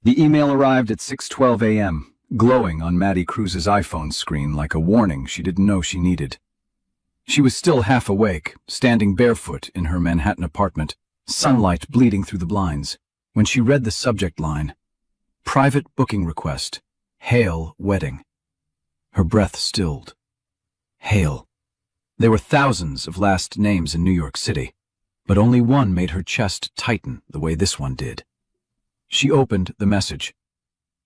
The email arrived at 6:12 a.m., glowing on Maddie Cruz's iPhone screen like a warning she didn't know she needed. She was still half awake, standing barefoot in her Manhattan apartment, sunlight bleeding through the blinds, when she read the subject line, "Private booking request, Hale wedding." Her breath stilled. Hale. There were thousands of last names in New York City, but only one made her chest tighten the way this one did. She opened the message,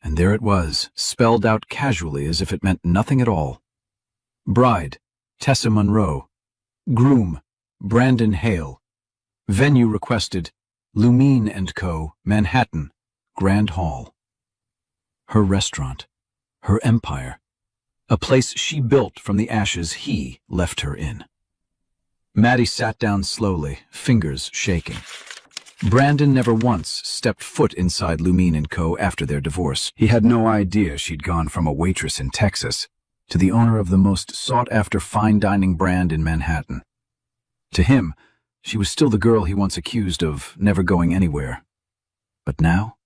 and there it was, spelled out casually as if it meant nothing at all. Bride, Tessa Monroe. Groom, Brandon Hale. Venue requested, Lumine & Co., Manhattan, Grand Hall. Her restaurant, her empire, a place she built from the ashes he left her in. Maddie sat down slowly, fingers shaking. Brandon never once stepped foot inside Lumine & Co. after their divorce. He had no idea she'd gone from a waitress in Texas to the owner of the most sought-after fine dining brand in Manhattan. To him, she was still the girl he once accused of never going anywhere. But now,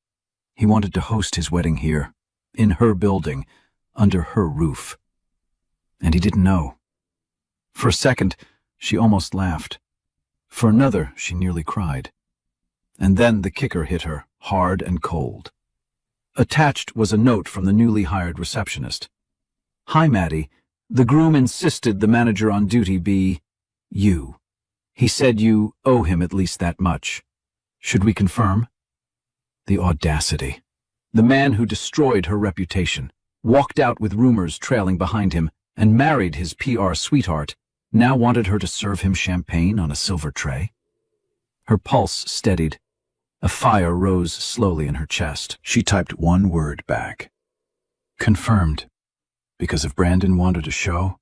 he wanted to host his wedding here, in her building, under her roof. And he didn't know. For a second, she almost laughed. For another, she nearly cried. And then the kicker hit her, hard and cold. Attached was a note from the newly hired receptionist. "Hi, Maddie. The groom insisted the manager on duty be you. He said you owe him at least that much. Should we confirm?" The audacity. The man who destroyed her reputation, walked out with rumors trailing behind him, and married his PR sweetheart, now wanted her to serve him champagne on a silver tray. Her pulse steadied. A fire rose slowly in her chest. She typed one word back. Confirmed. Because if Brandon wanted a show,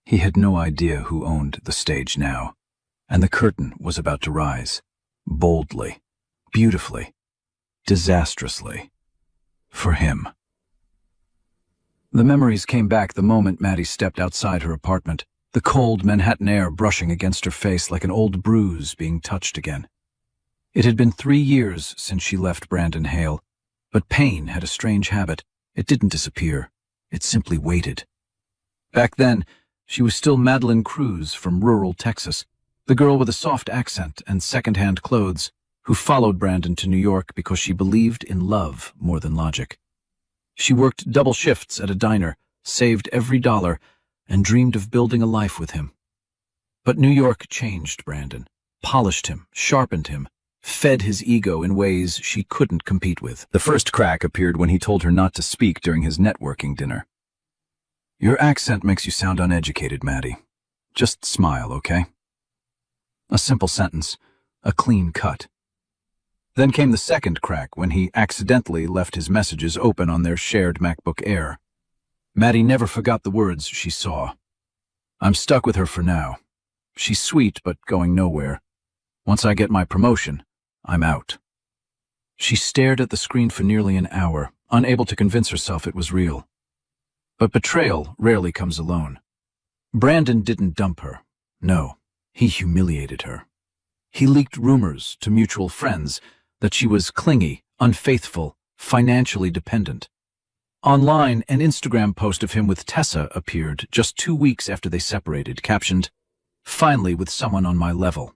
he had no idea who owned the stage now, and the curtain was about to rise, boldly, beautifully, disastrously, for him. The memories came back the moment Maddie stepped outside her apartment, the cold Manhattan air brushing against her face like an old bruise being touched again. It had been 3 years since she left Brandon Hale, but pain had a strange habit. It didn't disappear. It simply waited. Back then, she was still Madeline Cruz from rural Texas, the girl with a soft accent and second-hand clothes, who followed Brandon to New York because she believed in love more than logic. She worked double shifts at a diner, saved every dollar, and dreamed of building a life with him. But New York changed Brandon, polished him, sharpened him, fed his ego in ways she couldn't compete with. The first crack appeared when he told her not to speak during his networking dinner. "Your accent makes you sound uneducated, Maddie. Just smile, okay?" A simple sentence, a clean cut. Then came the second crack when he accidentally left his messages open on their shared MacBook Air. Maddie never forgot the words she saw. "I'm stuck with her for now. She's sweet, but going nowhere. Once I get my promotion, I'm out." She stared at the screen for nearly an hour, unable to convince herself it was real. But betrayal rarely comes alone. Brandon didn't dump her. No, he humiliated her. He leaked rumors to mutual friends that she was clingy, unfaithful, financially dependent. Online, an Instagram post of him with Tessa appeared just 2 weeks after they separated, captioned, "Finally with someone on my level."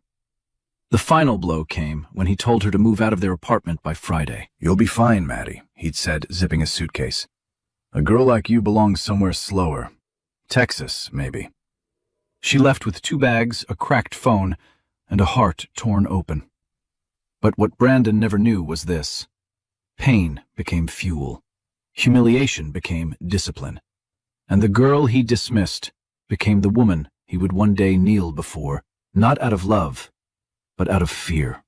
The final blow came when he told her to move out of their apartment by Friday. "You'll be fine, Maddie," he'd said, zipping his suitcase. "A girl like you belongs somewhere slower. Texas, maybe." She left with 2 bags, a cracked phone, and a heart torn open. But what Brandon never knew was this. Pain became fuel. Humiliation became discipline. And the girl he dismissed became the woman he would one day kneel before, not out of love, but out of fear.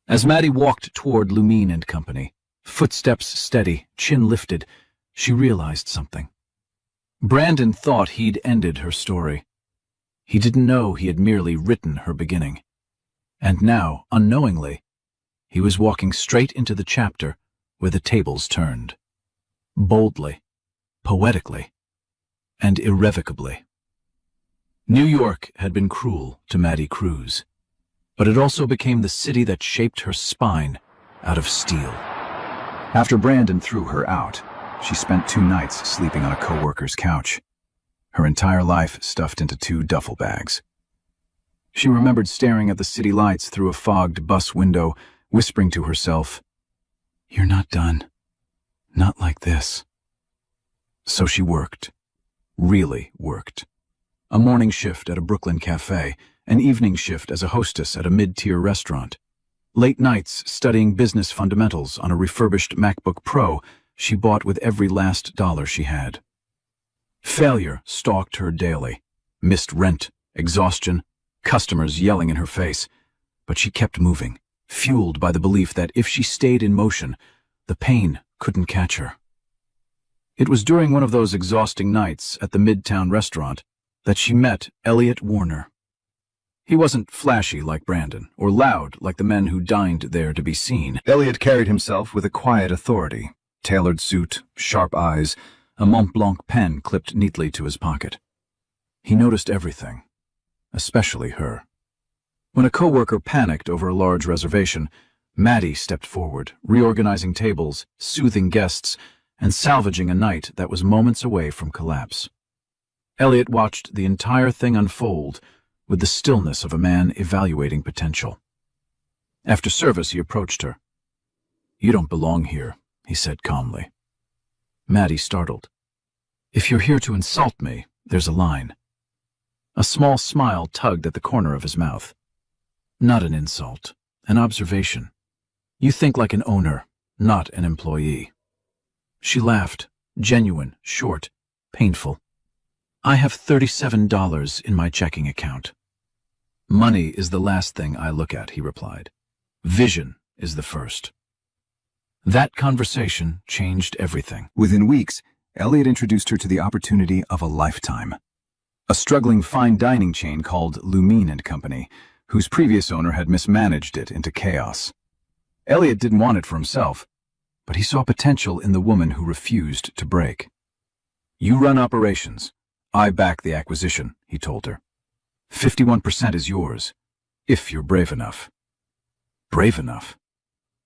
As Maddie walked toward Lumine & Company, footsteps steady, chin lifted, she realized something. Brandon thought he'd ended her story. He didn't know he had merely written her beginning. And now, unknowingly, he was walking straight into the chapter where the tables turned. Boldly, poetically, and irrevocably. New York had been cruel to Maddie Cruz, but it also became the city that shaped her spine out of steel. After Brandon threw her out, she spent 2 nights sleeping on a coworker's couch, her entire life stuffed into 2 duffel bags. She remembered staring at the city lights through a fogged bus window, whispering to herself, "You're not done. Not like this." So she worked. Really worked. A morning shift at a Brooklyn cafe, an evening shift as a hostess at a mid-tier restaurant. Late nights studying business fundamentals on a refurbished MacBook Pro she bought with every last dollar she had. Failure stalked her daily. Missed rent, exhaustion, customers yelling in her face. But she kept moving, fueled by the belief that if she stayed in motion, the pain couldn't catch her. It was during one of those exhausting nights at the Midtown restaurant that she met Elliot Warner. He wasn't flashy like Brandon, or loud like the men who dined there to be seen. Elliot carried himself with a quiet authority, tailored suit, sharp eyes, a Mont Blanc pen clipped neatly to his pocket. He noticed everything, especially her. When a coworker panicked over a large reservation, Maddie stepped forward, reorganizing tables, soothing guests, and salvaging a night that was moments away from collapse. Elliot watched the entire thing unfold with the stillness of a man evaluating potential. After service, he approached her. "You don't belong here," he said calmly. Maddie startled. "If you're here to insult me, there's a line." A small smile tugged at the corner of his mouth. "Not an insult, an observation. You think like an owner, not an employee." She laughed, genuine, short, painful. "I have $37 in my checking account." "Money is the last thing I look at," he replied. "Vision is the first." That conversation changed everything. Within weeks, Elliot introduced her to the opportunity of a lifetime. A struggling fine dining chain called Lumine & Company, whose previous owner had mismanaged it into chaos. Elliot didn't want it for himself, but he saw potential in the woman who refused to break. "You run operations. I back the acquisition," he told her. 51% is yours, if you're brave enough. Brave enough?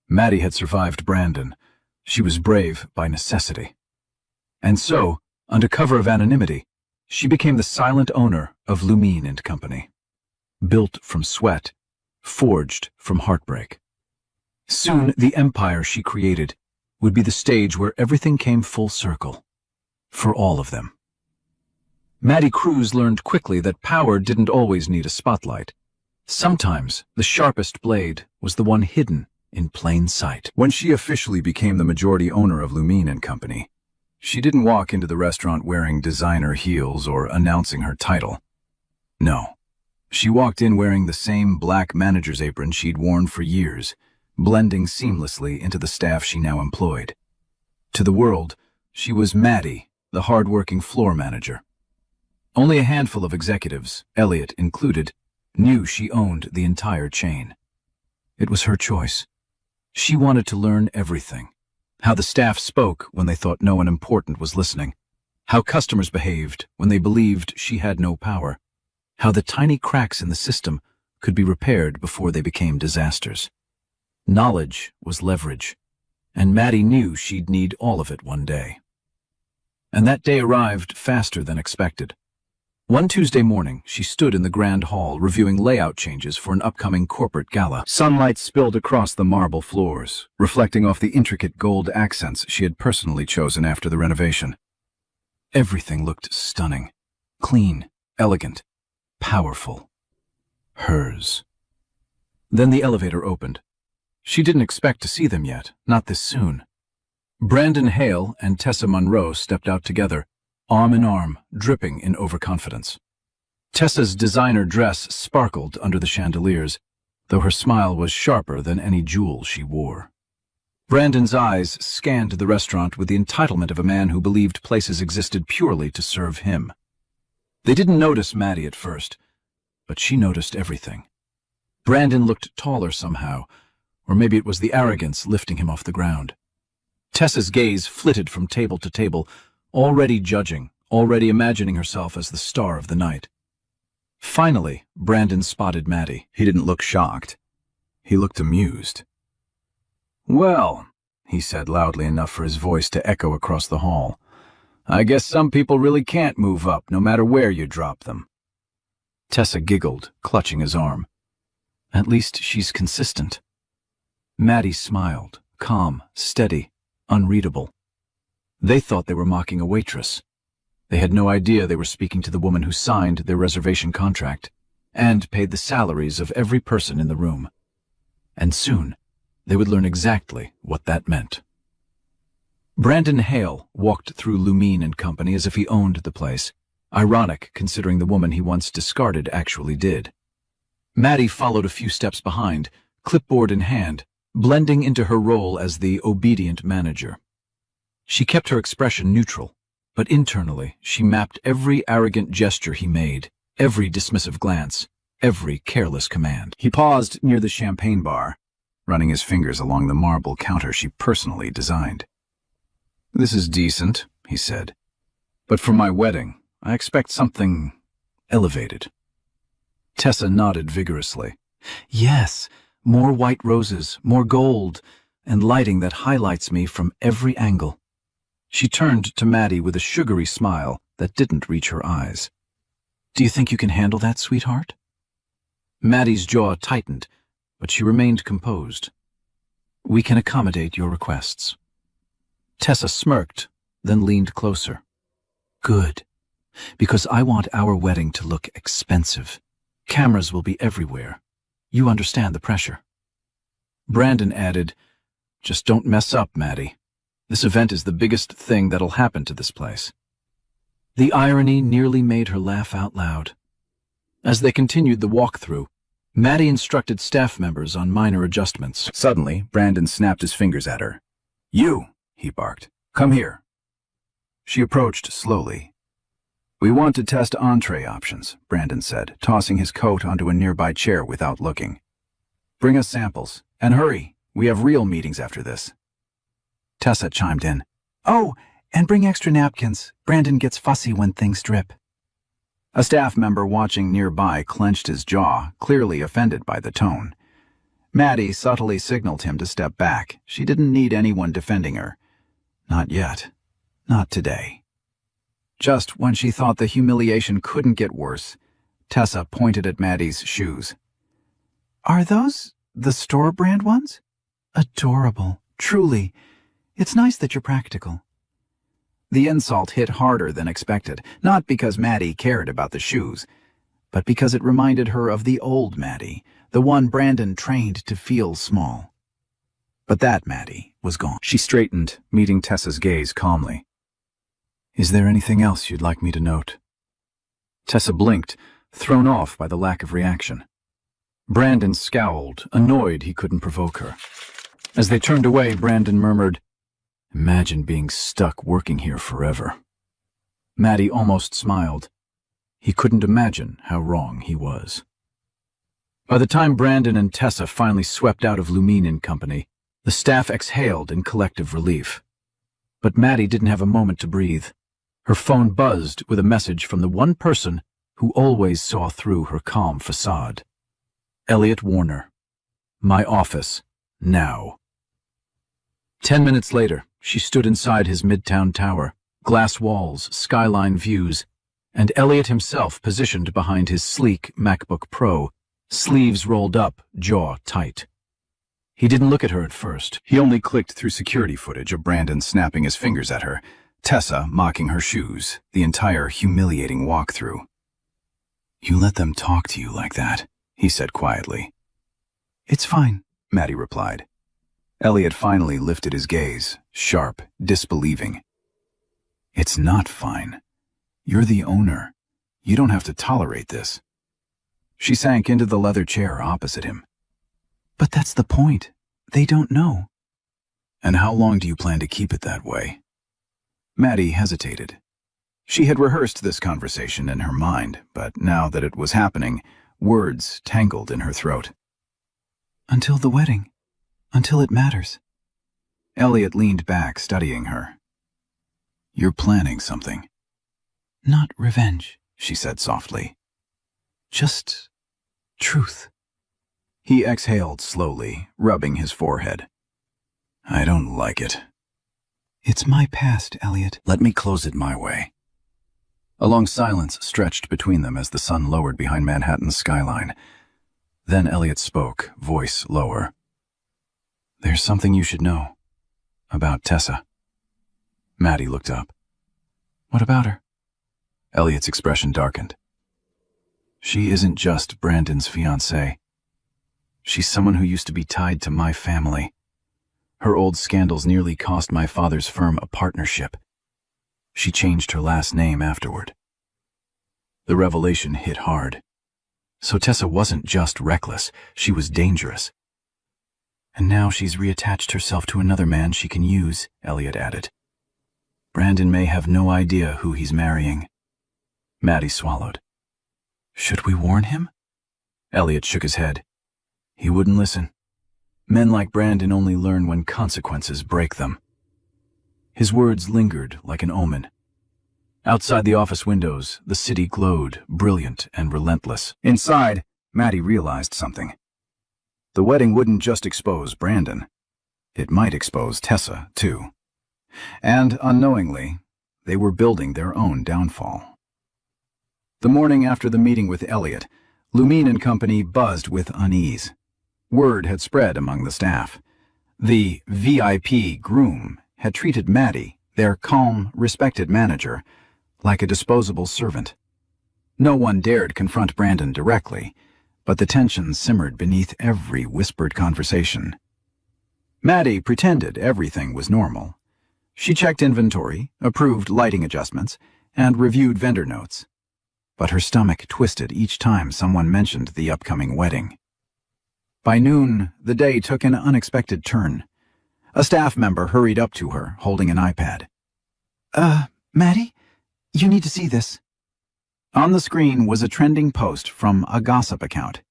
Maddie had survived Brandon. She was brave by necessity. And so, under cover of anonymity, she became the silent owner of Lumine & Company. Built from sweat, forged from heartbreak. Soon, the empire she created would be the stage where everything came full circle. For all of them. Maddie Cruz learned quickly that power didn't always need a spotlight. Sometimes, the sharpest blade was the one hidden in plain sight. When she officially became the majority owner of Lumine & Company, she didn't walk into the restaurant wearing designer heels or announcing her title. No. She walked in wearing the same black manager's apron she'd worn for years, blending seamlessly into the staff she now employed. To the world, she was Maddie, the hard-working floor manager. Only a handful of executives, Elliot included, knew she owned the entire chain. It was her choice. She wanted to learn everything. How the staff spoke when they thought no one important was listening. How customers behaved when they believed she had no power. How the tiny cracks in the system could be repaired before they became disasters. Knowledge was leverage, and Maddie knew she'd need all of it one day. And that day arrived faster than expected. One Tuesday morning, she stood in the grand hall reviewing layout changes for an upcoming corporate gala. Sunlight spilled across the marble floors, reflecting off the intricate gold accents she had personally chosen after the renovation. Everything looked stunning, clean, elegant, powerful. Hers. Then the elevator opened. She didn't expect to see them yet, not this soon. Brandon Hale and Tessa Monroe stepped out together, arm in arm, dripping in overconfidence. Tessa's designer dress sparkled under the chandeliers, though her smile was sharper than any jewel she wore. Brandon's eyes scanned the restaurant with the entitlement of a man who believed places existed purely to serve him. They didn't notice Maddie at first, but she noticed everything. Brandon looked taller somehow, or maybe it was the arrogance lifting him off the ground. Tessa's gaze flitted from table to table, already judging, already imagining herself as the star of the night. Finally, Brandon spotted Maddie. He didn't look shocked. He looked amused. "Well," he said loudly enough for his voice to echo across the hall. "I guess some people really can't move up, no matter where you drop them." Tessa giggled, clutching his arm. "At least she's consistent." Maddie smiled, calm, steady, unreadable. They thought they were mocking a waitress. They had no idea they were speaking to the woman who signed their reservation contract and paid the salaries of every person in the room. And soon, they would learn exactly what that meant. Brandon Hale walked through Lumine and Company as if he owned the place, ironic considering the woman he once discarded actually did. Maddie followed a few steps behind, clipboard in hand, blending into her role as the obedient manager. She kept her expression neutral, but internally she mapped every arrogant gesture he made, every dismissive glance, every careless command. He paused near the champagne bar, running his fingers along the marble counter she personally designed. "This is decent," he said, "but for my wedding, I expect something elevated." Tessa nodded vigorously. "Yes, more white roses, more gold, and lighting that highlights me from every angle." She turned to Maddie with a sugary smile that didn't reach her eyes. "Do you think you can handle that, sweetheart?" Maddie's jaw tightened, but she remained composed. "We can accommodate your requests." Tessa smirked, then leaned closer. "Good, because I want our wedding to look expensive. Cameras will be everywhere. You understand the pressure." Brandon added, "Just don't mess up, Maddie. This event is the biggest thing that'll happen to this place." The irony nearly made her laugh out loud. As they continued the walkthrough, Maddie instructed staff members on minor adjustments. Suddenly, Brandon snapped his fingers at her. "You," he barked. "Come here." She approached slowly. "We want to test entree options," Brandon said, tossing his coat onto a nearby chair without looking. "Bring us samples, and hurry. We have real meetings after this." Tessa chimed in. "Oh, and bring extra napkins. Brandon gets fussy when things drip." A staff member watching nearby clenched his jaw, clearly offended by the tone. Maddie subtly signaled him to step back. She didn't need anyone defending her. Not yet. Not today. Just when she thought the humiliation couldn't get worse, Tessa pointed at Maddie's shoes. "Are those the store brand ones? Adorable, truly. It's nice that you're practical." The insult hit harder than expected, not because Maddie cared about the shoes, but because it reminded her of the old Maddie, the one Brandon trained to feel small. But that Maddie was gone. She straightened, meeting Tessa's gaze calmly. "Is there anything else you'd like me to note?" Tessa blinked, thrown off by the lack of reaction. Brandon scowled, annoyed he couldn't provoke her. As they turned away, Brandon murmured, "Imagine being stuck working here forever." Maddie almost smiled. He couldn't imagine how wrong he was. By the time Brandon and Tessa finally swept out of Lumine and Company, the staff exhaled in collective relief. But Maddie didn't have a moment to breathe. Her phone buzzed with a message from the one person who always saw through her calm facade. Elliot Warner. "My office. Now." 10 minutes later, she stood inside his midtown tower, glass walls, skyline views, and Elliot himself positioned behind his sleek MacBook Pro, sleeves rolled up, jaw tight. He didn't look at her at first. He only clicked through security footage of Brandon snapping his fingers at her, Tessa mocking her shoes, the entire humiliating walkthrough. "You let them talk to you like that," he said quietly. "It's fine," Maddie replied. Elliot finally lifted his gaze, sharp, disbelieving. "It's not fine. You're the owner. You don't have to tolerate this." She sank into the leather chair opposite him. "But that's the point. They don't know." "And how long do you plan to keep it that way?" Maddie hesitated. She had rehearsed this conversation in her mind, but now that it was happening, words tangled in her throat. "Until the wedding. Until it matters." Elliot leaned back, studying her. "You're planning something." "Not revenge," she said softly. "Just truth." He exhaled slowly, rubbing his forehead. I don't like it. It's my past, Elliot. Let me close it my way. A long silence stretched between them as the sun lowered behind Manhattan's skyline. Then Elliot spoke, voice lower. There's something you should know. About Tessa. Maddie looked up. What about her? Elliot's expression darkened. She isn't just Brandon's fiancée. She's someone who used to be tied to my family. Her old scandals nearly cost my father's firm a partnership. She changed her last name afterward. The revelation hit hard. So Tessa wasn't just reckless, she was dangerous. And now she's reattached herself to another man she can use, Elliot added. Brandon may have no idea who he's marrying. Maddie swallowed. Should we warn him? Elliot shook his head. He wouldn't listen. Men like Brandon only learn when consequences break them. His words lingered like an omen. Outside the office windows, the city glowed, brilliant and relentless. Inside, Maddie realized something. The wedding wouldn't just expose Brandon. It might expose Tessa, too. And, unknowingly, they were building their own downfall. The morning after the meeting with Elliot, Lumine and company buzzed with unease. Word had spread among the staff. The VIP groom had treated Maddie, their calm, respected manager, like a disposable servant. No one dared confront Brandon directly, but the tension simmered beneath every whispered conversation. Maddie pretended everything was normal. She checked inventory, approved lighting adjustments, and reviewed vendor notes. But her stomach twisted each time someone mentioned the upcoming wedding. By noon, the day took an unexpected turn. A staff member hurried up to her, holding an iPad. Maddie? You need to see this. On the screen was a trending post from a gossip account.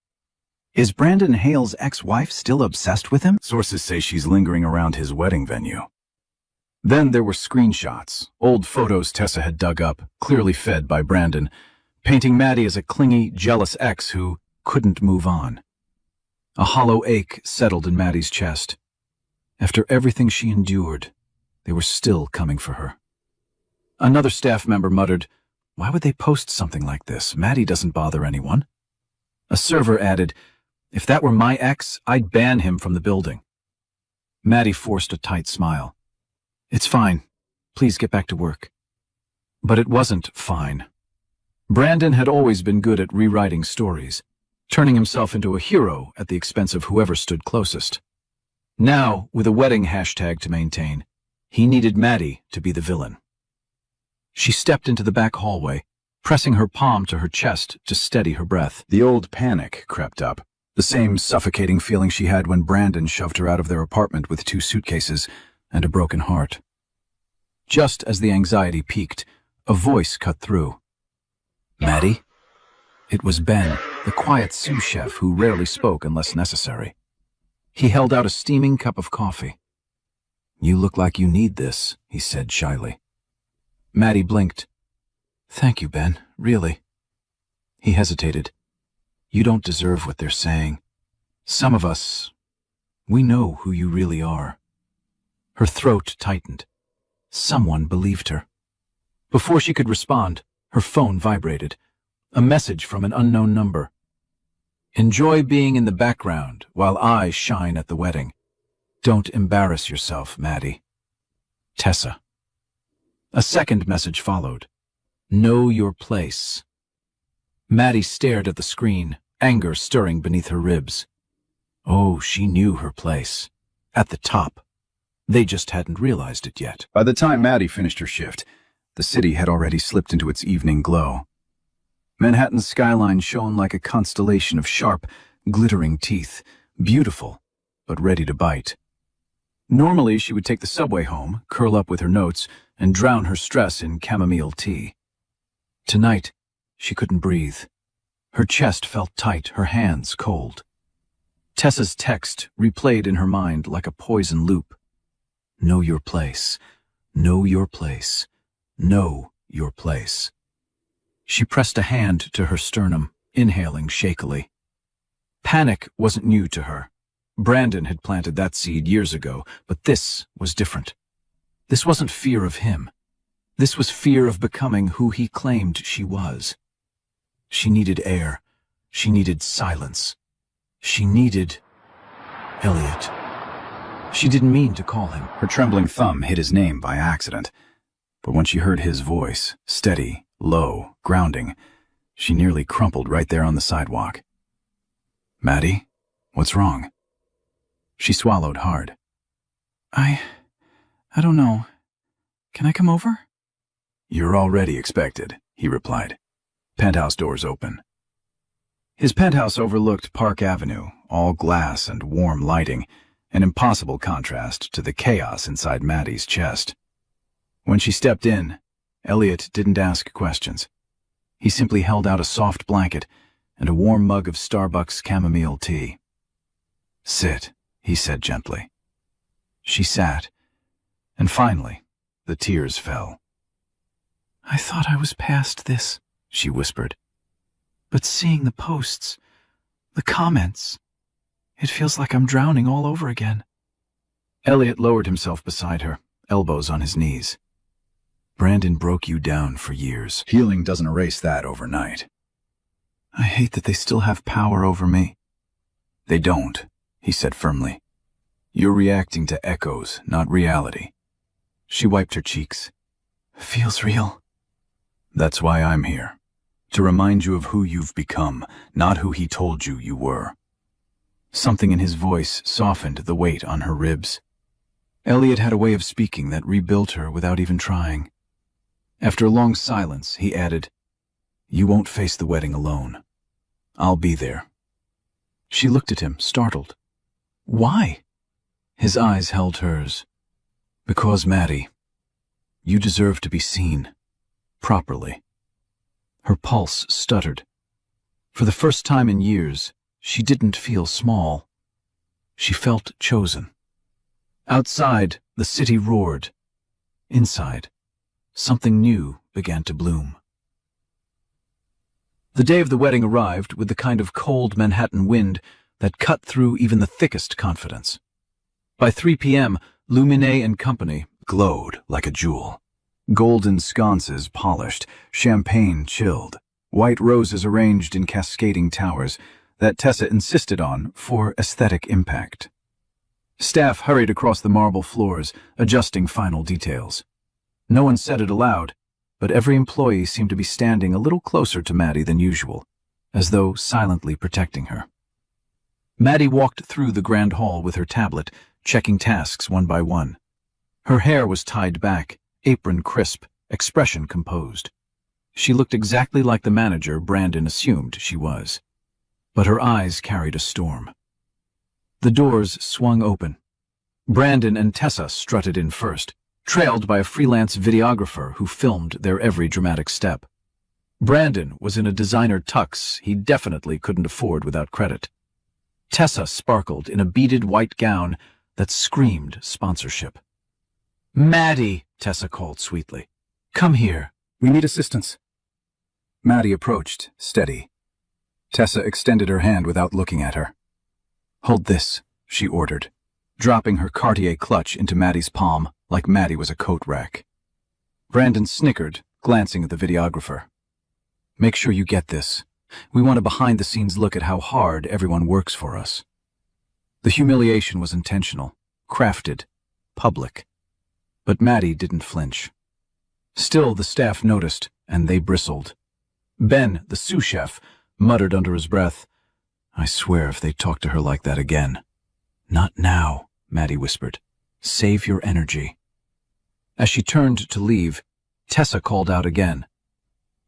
Is Brandon Hale's ex-wife still obsessed with him? Sources say she's lingering around his wedding venue. Then there were screenshots, old photos Tessa had dug up, clearly fed by Brandon, painting Maddie as a clingy, jealous ex who couldn't move on. A hollow ache settled in Maddie's chest. After everything she endured, they were still coming for her. Another staff member muttered, "Why would they post something like this? Maddie doesn't bother anyone." A server added, "If that were my ex, I'd ban him from the building." Maddie forced a tight smile. "It's fine. Please get back to work." But it wasn't fine. Brandon had always been good at rewriting stories, turning himself into a hero at the expense of whoever stood closest. Now, with a wedding hashtag to maintain, he needed Maddie to be the villain. She stepped into the back hallway, pressing her palm to her chest to steady her breath. The old panic crept up, the same suffocating feeling she had when Brandon shoved her out of their apartment with 2 suitcases and a broken heart. Just as the anxiety peaked, a voice cut through. "Maddie?" It was Ben, the quiet sous chef who rarely spoke unless necessary. He held out a steaming cup of coffee. "You look like you need this," he said shyly. Maddie blinked. "Thank you, Ben, really." He hesitated. "You don't deserve what they're saying. Some of us, we know who you really are." Her throat tightened. Someone believed her. Before she could respond, her phone vibrated. A message from an unknown number. "Enjoy being in the background while I shine at the wedding. Don't embarrass yourself, Maddie. Tessa." A second message followed. "Know your place." Maddie stared at the screen, anger stirring beneath her ribs. Oh, she knew her place. At the top. They just hadn't realized it yet. By the time Maddie finished her shift, the city had already slipped into its evening glow. Manhattan's skyline shone like a constellation of sharp, glittering teeth, beautiful, but ready to bite. Normally, she would take the subway home, curl up with her notes, and drown her stress in chamomile tea. Tonight, she couldn't breathe. Her chest felt tight, her hands cold. Tessa's text replayed in her mind like a poison loop. Know your place. Know your place. Know your place. She pressed a hand to her sternum, inhaling shakily. Panic wasn't new to her. Brandon had planted that seed years ago, but this was different. This wasn't fear of him. This was fear of becoming who he claimed she was. She needed air. She needed silence. She needed Elliot. She didn't mean to call him. Her trembling thumb hit his name by accident. But when she heard his voice, steady, low, grounding, she nearly crumpled right there on the sidewalk. "Maddie, what's wrong?" She swallowed hard. I don't know. Can I come over? "You're already expected," he replied. "Penthouse doors open." His penthouse overlooked Park Avenue, all glass and warm lighting, an impossible contrast to the chaos inside Maddie's chest. When she stepped in, Elliot didn't ask questions. He simply held out a soft blanket and a warm mug of Starbucks chamomile tea. "Sit," he said gently. She sat, and finally, the tears fell. I thought I was past this, she whispered. but seeing the posts, the comments, it feels like I'm drowning all over again. Elliot lowered himself beside her, elbows on his knees. "Brandon broke you down for years. Healing doesn't erase that overnight." "I hate that they still have power over me." "They don't," he said firmly. "You're reacting to echoes, not reality." She wiped her cheeks. Feels real. "That's why I'm here. To remind you of who you've become, not who he told you you were." Something in his voice softened the weight on her ribs. Elliot had a way of speaking that rebuilt her without even trying. After a long silence, he added, "You won't face the wedding alone. I'll be there." She looked at him, startled. "Why?" His eyes held hers. "Because, Maddie, you deserve to be seen, properly." Her pulse stuttered. For the first time in years, she didn't feel small. She felt chosen. Outside, the city roared. Inside, something new began to bloom. The day of the wedding arrived with the kind of cold Manhattan wind that cut through even the thickest confidence. By 3 p.m., Luminet and Company glowed like a jewel. Golden sconces polished, champagne chilled, white roses arranged in cascading towers that Tessa insisted on for aesthetic impact. Staff hurried across the marble floors, adjusting final details. No one said it aloud, but every employee seemed to be standing a little closer to Maddie than usual, as though silently protecting her. Maddie walked through the grand hall with her tablet, checking tasks one by one. Her hair was tied back, apron crisp, expression composed. She looked exactly like the manager Brandon assumed she was. But her eyes carried a storm. The doors swung open. Brandon and Tessa strutted in first, trailed by a freelance videographer who filmed their every dramatic step. Brandon was in a designer tux he definitely couldn't afford without credit. Tessa sparkled in a beaded white gown that screamed sponsorship. "Maddie," Tessa called sweetly. "Come here. We need assistance." Maddie approached, steady. Tessa extended her hand without looking at her. "Hold this," she ordered, dropping her Cartier clutch into Maddie's palm like Maddie was a coat rack. Brandon snickered, glancing at the videographer. "Make sure you get this. We want a behind-the-scenes look at how hard everyone works for us." The humiliation was intentional, crafted, public. But Maddie didn't flinch. Still, the staff noticed, and they bristled. Ben, the sous chef, muttered under his breath, "I swear if they talk to her like that again." "Not now," Maddie whispered. "Save your energy." As she turned to leave, Tessa called out again.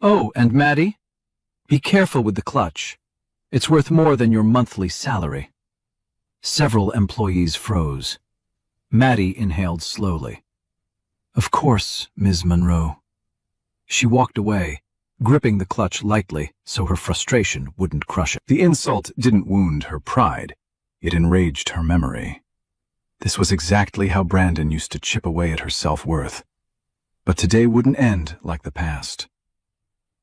"Oh, and Maddie? Be careful with the clutch. It's worth more than your monthly salary." Several employees froze. Maddie inhaled slowly. "Of course, Ms. Monroe." She walked away, gripping the clutch lightly so her frustration wouldn't crush it. The insult didn't wound her pride. It enraged her memory. This was exactly how Brandon used to chip away at her self-worth. But today wouldn't end like the past.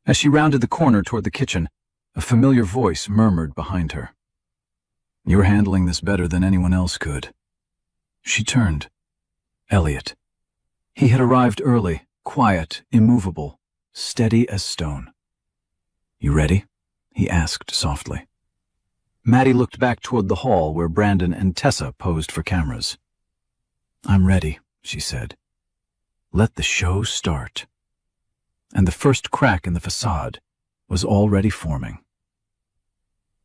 As she rounded the corner toward the kitchen, a familiar voice murmured behind her. You're handling this better than anyone else could. She turned. Elliot. He had arrived early, quiet, immovable, steady as stone. You ready? He asked softly. Maddie looked back toward the hall where Brandon and Tessa posed for cameras. I'm ready, she said. Let the show start. And the first crack in the facade was already forming.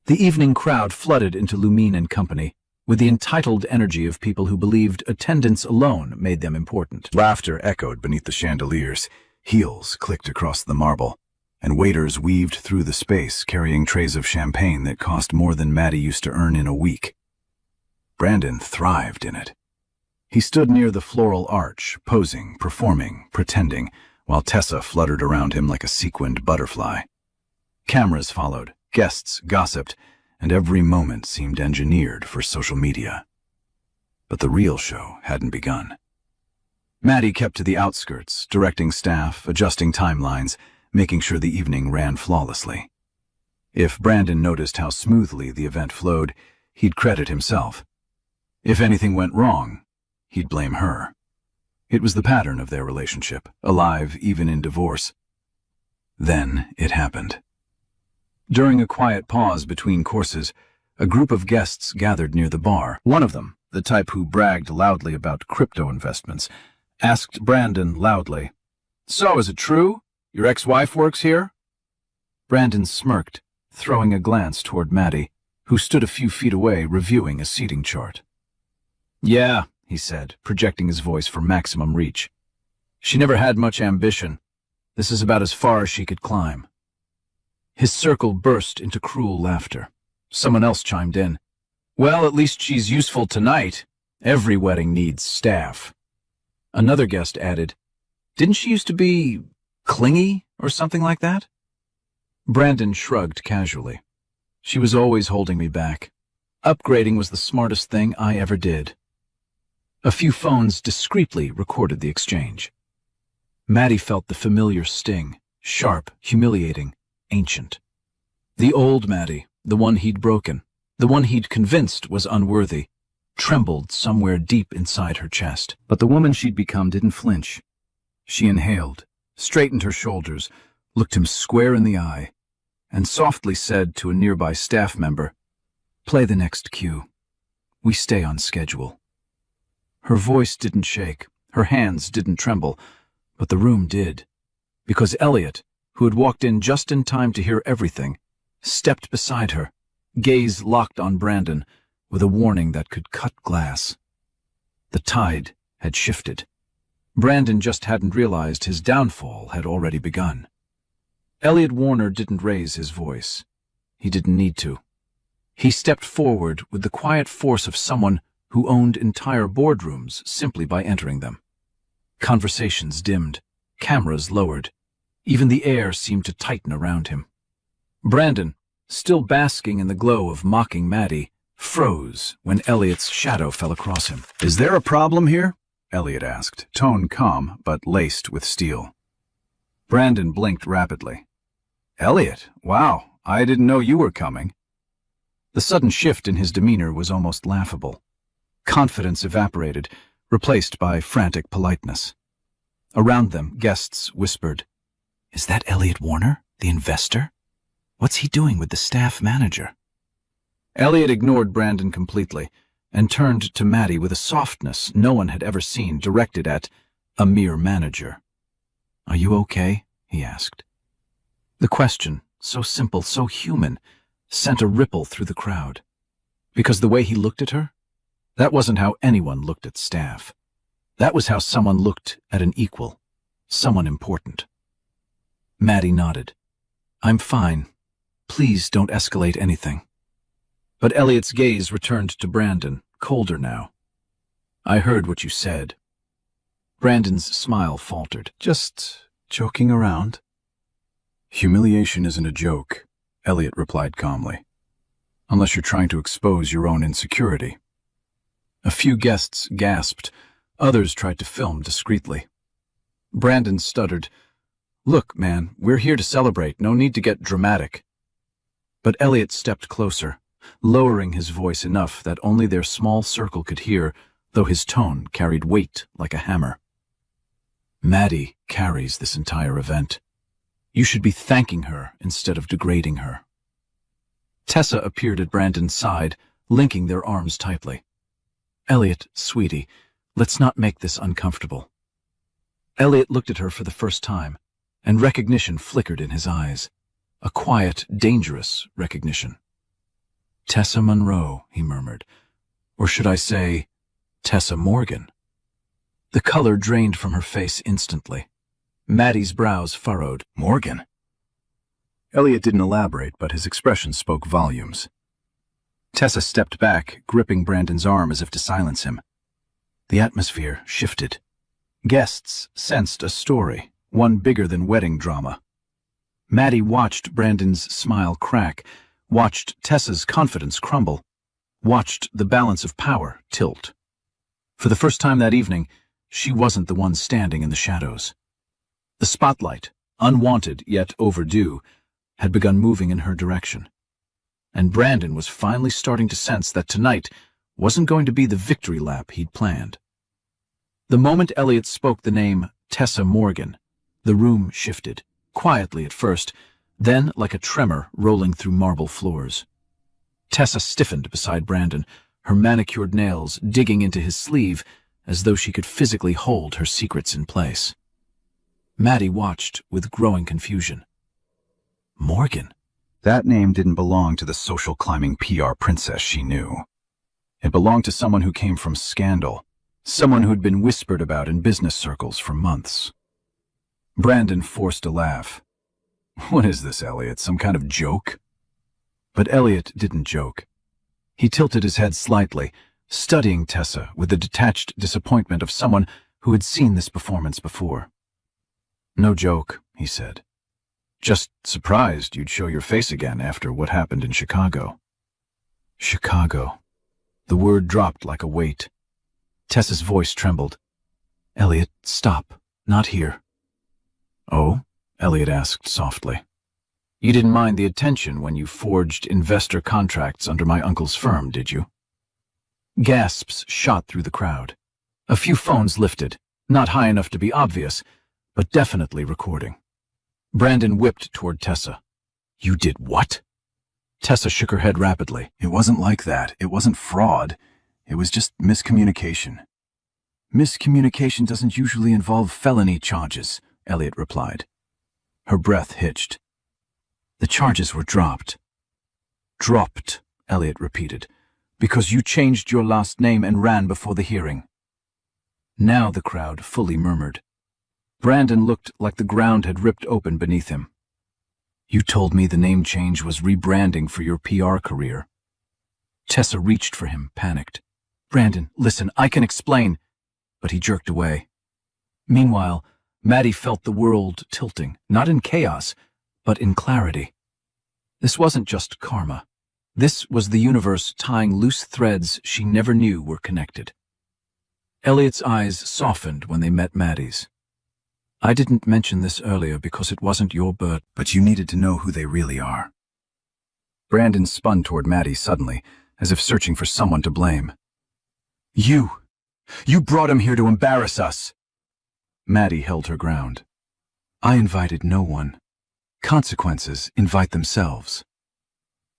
The evening crowd flooded into Lumine and Company with the entitled energy of people who believed attendance alone made them important. Laughter echoed beneath the chandeliers, heels clicked across the marble, and waiters weaved through the space carrying trays of champagne that cost more than Maddie used to earn in a week. Brandon thrived in it. He stood near the floral arch, posing, performing, pretending, while Tessa fluttered around him like a sequined butterfly. Cameras followed, guests gossiped, and every moment seemed engineered for social media. But the real show hadn't begun. Maddie kept to the outskirts, directing staff, adjusting timelines, making sure the evening ran flawlessly. If Brandon noticed how smoothly the event flowed, he'd credit himself. If anything went wrong, he'd blame her. It was the pattern of their relationship, alive even in divorce. Then it happened. During a quiet pause between courses, a group of guests gathered near the bar. One of them, the type who bragged loudly about crypto investments, asked Brandon loudly, "So, is it true? Your ex-wife works here?" Brandon smirked, throwing a glance toward Maddie, who stood a few feet away reviewing a seating chart. "Yeah," he said, projecting his voice for maximum reach. "She never had much ambition. This is about as far as she could climb." His circle burst into cruel laughter. Someone else chimed in. "Well, at least she's useful tonight. Every wedding needs staff." Another guest added, "Didn't she used to be clingy or something like that?" Brandon shrugged casually. "She was always holding me back. Upgrading was the smartest thing I ever did." A few phones discreetly recorded the exchange. Maddie felt the familiar sting, sharp, humiliating, ancient. The old Maddie, the one he'd broken, the one he'd convinced was unworthy, trembled somewhere deep inside her chest. But the woman she'd become didn't flinch. She inhaled, straightened her shoulders, looked him square in the eye, and softly said to a nearby staff member, "Play the next cue. We stay on schedule." Her voice didn't shake, her hands didn't tremble, but the room did, because Elliot, who had walked in just in time to hear everything, stepped beside her, gaze locked on Brandon, with a warning that could cut glass. The tide had shifted. Brandon just hadn't realized his downfall had already begun. Elliot Warner didn't raise his voice. He didn't need to. He stepped forward with the quiet force of someone who owned entire boardrooms simply by entering them. Conversations dimmed, cameras lowered. Even the air seemed to tighten around him. Brandon, still basking in the glow of mocking Maddie, froze when Elliot's shadow fell across him. "Is there a problem here?" Elliot asked, tone calm but laced with steel. Brandon blinked rapidly. "Elliot, wow, I didn't know you were coming." The sudden shift in his demeanor was almost laughable. Confidence evaporated, replaced by frantic politeness. Around them, guests whispered, "Is that Elliot Warner, the investor? What's he doing with the staff manager?" Elliot ignored Brandon completely and turned to Maddie with a softness no one had ever seen directed at a mere manager. "Are you okay?" he asked. The question, so simple, so human, sent a ripple through the crowd. Because the way he looked at her, that wasn't how anyone looked at staff. That was how someone looked at an equal, someone important. Maddie nodded. "I'm fine. Please don't escalate anything." But Elliot's gaze returned to Brandon, colder now. "I heard what you said." Brandon's smile faltered. "Just joking around." "Humiliation isn't a joke," Elliot replied calmly. "Unless you're trying to expose your own insecurity." A few guests gasped. Others tried to film discreetly. Brandon stuttered, "Look, man, we're here to celebrate. No need to get dramatic." But Elliot stepped closer, lowering his voice enough that only their small circle could hear, though his tone carried weight like a hammer. Maddie carries this entire event. You should be thanking her instead of degrading her. Tessa appeared at Brandon's side, linking their arms tightly. Elliot, sweetie, let's not make this uncomfortable. Elliot looked at her for the first time, and recognition flickered in his eyes. A quiet, dangerous recognition. Tessa Monroe, he murmured. Or should I say, Tessa Morgan? The color drained from her face instantly. Maddie's brows furrowed. Morgan? Elliot didn't elaborate, but his expression spoke volumes. Tessa stepped back, gripping Brandon's arm as if to silence him. The atmosphere shifted. Guests sensed a story, one bigger than wedding drama. Maddie watched Brandon's smile crack, watched Tessa's confidence crumble, watched the balance of power tilt. For the first time that evening, she wasn't the one standing in the shadows. The spotlight, unwanted yet overdue, had begun moving in her direction. And Brandon was finally starting to sense that tonight wasn't going to be the victory lap he'd planned. The moment Elliot spoke the name Tessa Morgan, the room shifted, quietly at first, then like a tremor rolling through marble floors. Tessa stiffened beside Brandon, her manicured nails digging into his sleeve as though she could physically hold her secrets in place. Maddie watched with growing confusion. Morgan? That name didn't belong to the social climbing PR princess she knew. It belonged to someone who came from scandal, someone who'd been whispered about in business circles for months. Brandon forced a laugh. What is this, Elliot? Some kind of joke? But Elliot didn't joke. He tilted his head slightly, studying Tessa with the detached disappointment of someone who had seen this performance before. No joke, he said. Just surprised you'd show your face again after what happened in Chicago. Chicago. The word dropped like a weight. Tessa's voice trembled. Elliot, stop. Not here. Oh? Elliot asked softly. You didn't mind the attention when you forged investor contracts under my uncle's firm, did you? Gasps shot through the crowd. A few phones lifted, not high enough to be obvious, but definitely recording. Brandon whipped toward Tessa. You did what? Tessa shook her head rapidly. It wasn't like that. It wasn't fraud. It was just miscommunication. Miscommunication doesn't usually involve felony charges, Elliot replied. Her breath hitched. The charges were dropped. Dropped, Elliot repeated, because you changed your last name and ran before the hearing. Now the crowd fully murmured. Brandon looked like the ground had ripped open beneath him. You told me the name change was rebranding for your PR career. Tessa reached for him, panicked. Brandon, listen, I can explain. But he jerked away. Meanwhile, Maddie felt the world tilting, not in chaos, but in clarity. This wasn't just karma. This was the universe tying loose threads she never knew were connected. Elliot's eyes softened when they met Maddie's. I didn't mention this earlier because it wasn't your bird, but you needed to know who they really are. Brandon spun toward Maddie suddenly, as if searching for someone to blame. You brought him here to embarrass us. Maddie held her ground. I invited no one. Consequences invite themselves.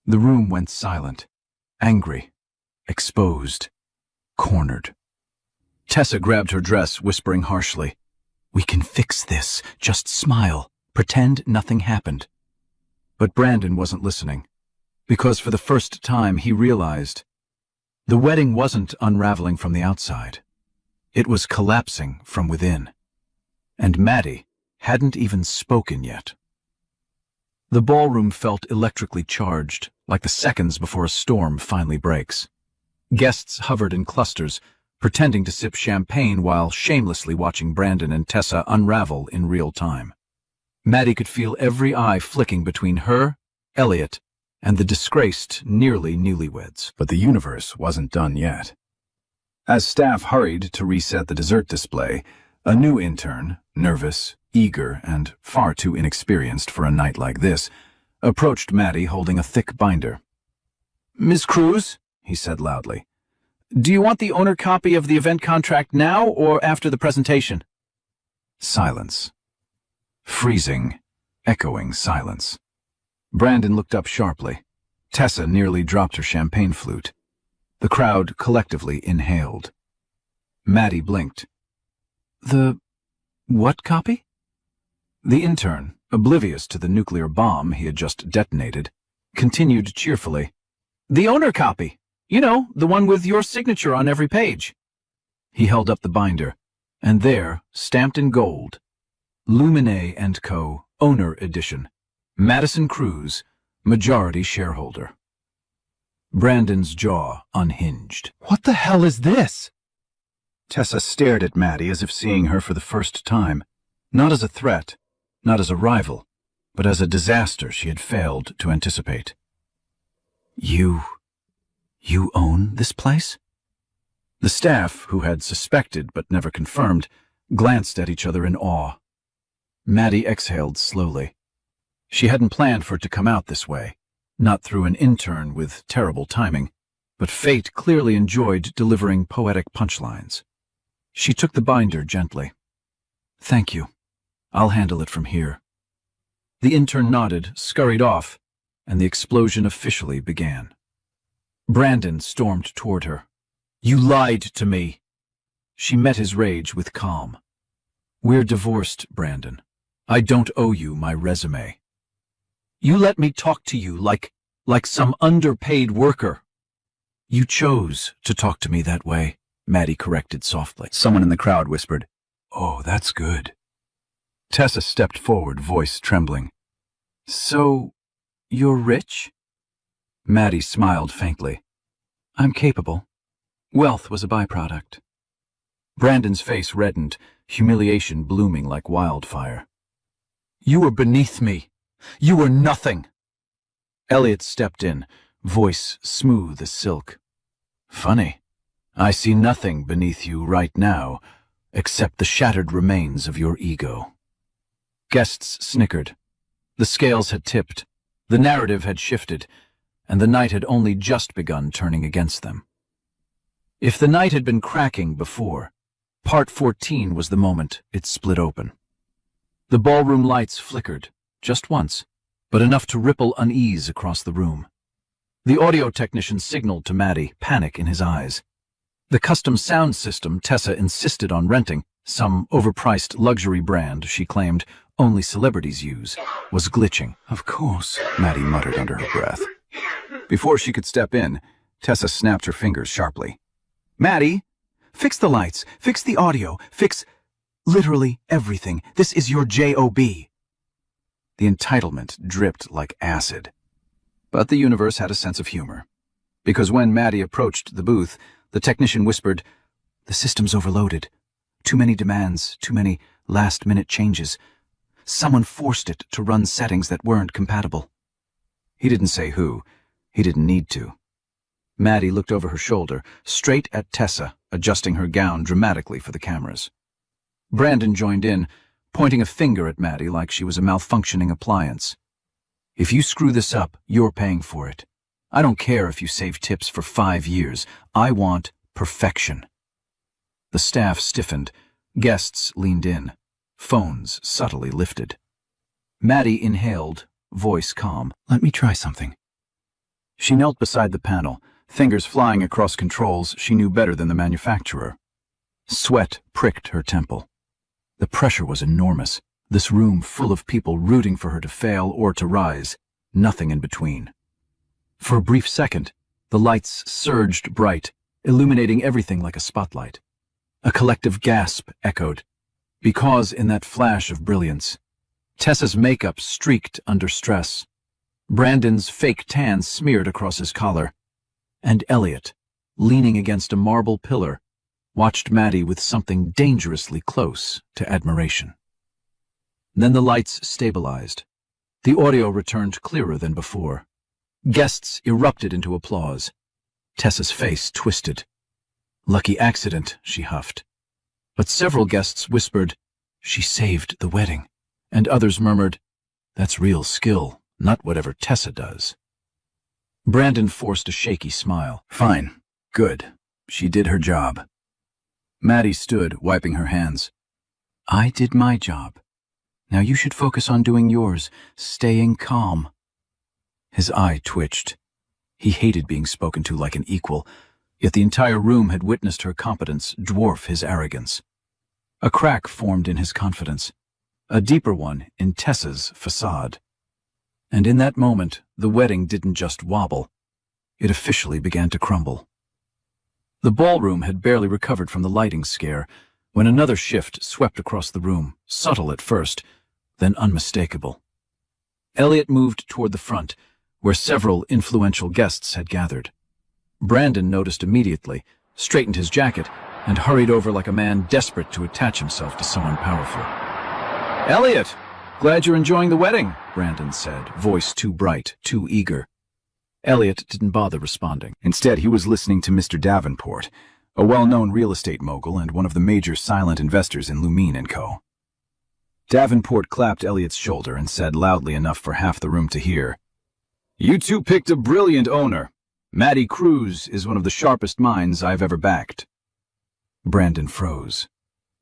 The room went silent, angry, exposed, cornered. Tessa grabbed her dress, whispering harshly, We can fix this. Just smile. Pretend nothing happened. But Brandon wasn't listening, because for the first time he realized the wedding wasn't unraveling from the outside. It was collapsing from within. And Maddie hadn't even spoken yet. The ballroom felt electrically charged, like the seconds before a storm finally breaks. Guests hovered in clusters, pretending to sip champagne while shamelessly watching Brandon and Tessa unravel in real time. Maddie could feel every eye flicking between her, Elliot, and the disgraced, nearly newlyweds. But the universe wasn't done yet. As staff hurried to reset the dessert display, a new intern, nervous, eager, and far too inexperienced for a night like this, approached Maddie holding a thick binder. Ms. Cruz, he said loudly, do you want the owner copy of the event contract now or after the presentation? Silence. Freezing, echoing silence. Brandon looked up sharply. Tessa nearly dropped her champagne flute. The crowd collectively inhaled. Maddie blinked. The what copy? The intern, oblivious to the nuclear bomb he had just detonated, continued cheerfully. The owner copy. You know, the one with your signature on every page. He held up the binder, and there, stamped in gold, Luminae & Co. Owner Edition, Madison Cruz, majority shareholder. Brandon's jaw unhinged. What the hell is this? Tessa stared at Maddie as if seeing her for the first time, not as a threat, not as a rival, but as a disaster she had failed to anticipate. You own this place? The staff, who had suspected but never confirmed, glanced at each other in awe. Maddie exhaled slowly. She hadn't planned for it to come out this way, not through an intern with terrible timing, but fate clearly enjoyed delivering poetic punchlines. She took the binder gently. Thank you. I'll handle it from here. The intern nodded, scurried off, and the explosion officially began. Brandon stormed toward her. You lied to me. She met his rage with calm. We're divorced, Brandon. I don't owe you my resume. You let me talk to you like some underpaid worker. You chose to talk to me that way, Maddie corrected softly. Someone in the crowd whispered, "Oh, that's good." Tessa stepped forward, voice trembling. So, you're rich? Maddie smiled faintly. I'm capable. Wealth was a byproduct. Brandon's face reddened, humiliation blooming like wildfire. You were beneath me. You were nothing. Elliot stepped in, voice smooth as silk. Funny. I see nothing beneath you right now, except the shattered remains of your ego. Guests snickered. The scales had tipped, the narrative had shifted, and the night had only just begun turning against them. If the night had been cracking before, part 14 was the moment it split open. The ballroom lights flickered, just once, but enough to ripple unease across the room. The audio technician signaled to Maddie, panic in his eyes. The custom sound system Tessa insisted on renting, some overpriced luxury brand she claimed only celebrities use, was glitching. Of course, Maddie muttered under her breath. Before she could step in, Tessa snapped her fingers sharply. Maddie, fix the lights, fix the audio, fix literally everything. This is your job. The entitlement dripped like acid. But the universe had a sense of humor. Because when Maddie approached the booth, the technician whispered, "The system's overloaded. Too many demands, too many last-minute changes. Someone forced it to run settings that weren't compatible." He didn't say who. He didn't need to. Maddie looked over her shoulder, straight at Tessa, adjusting her gown dramatically for the cameras. Brandon joined in, pointing a finger at Maddie like she was a malfunctioning appliance. If you screw this up, you're paying for it. I don't care if you save tips for 5 years. I want perfection. The staff stiffened. Guests leaned in. Phones subtly lifted. Maddie inhaled, voice calm. Let me try something. She knelt beside the panel, fingers flying across controls she knew better than the manufacturer. Sweat pricked her temple. The pressure was enormous, this room full of people rooting for her to fail or to rise, nothing in between. For a brief second, the lights surged bright, illuminating everything like a spotlight. A collective gasp echoed, because in that flash of brilliance, Tessa's makeup streaked under stress, Brandon's fake tan smeared across his collar, and Elliot, leaning against a marble pillar, watched Maddie with something dangerously close to admiration. Then the lights stabilized. The audio returned clearer than before. Guests erupted into applause. Tessa's face twisted. Lucky accident, she huffed. But several guests whispered, "She saved the wedding," and others murmured, "That's real skill, not whatever Tessa does." Brandon forced a shaky smile. Fine. Good. She did her job. Maddie stood, wiping her hands. I did my job. Now you should focus on doing yours, staying calm. His eye twitched. He hated being spoken to like an equal, yet the entire room had witnessed her competence dwarf his arrogance. A crack formed in his confidence, a deeper one in Tessa's facade. And in that moment, the wedding didn't just wobble. It officially began to crumble. The ballroom had barely recovered from the lighting scare when another shift swept across the room, subtle at first, then unmistakable. Elliot moved toward the front, where several influential guests had gathered. Brandon noticed immediately, straightened his jacket, and hurried over like a man desperate to attach himself to someone powerful. "Elliot, glad you're enjoying the wedding," Brandon said, voice too bright, too eager. Elliot didn't bother responding. Instead, he was listening to Mr. Davenport, a well-known real estate mogul and one of the major silent investors in Lumine & Co. Davenport clapped Elliot's shoulder and said loudly enough for half the room to hear, "You two picked a brilliant owner. Maddie Cruz is one of the sharpest minds I've ever backed." Brandon froze.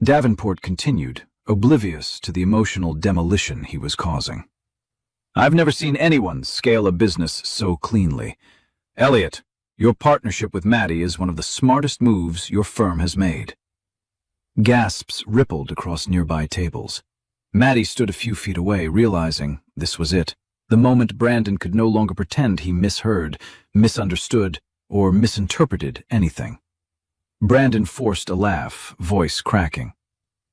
Davenport continued, oblivious to the emotional demolition he was causing. "I've never seen anyone scale a business so cleanly. Elliot, your partnership with Maddie is one of the smartest moves your firm has made." Gasps rippled across nearby tables. Maddie stood a few feet away, realizing this was it, the moment Brandon could no longer pretend he misheard, misunderstood, or misinterpreted anything. Brandon forced a laugh, voice cracking.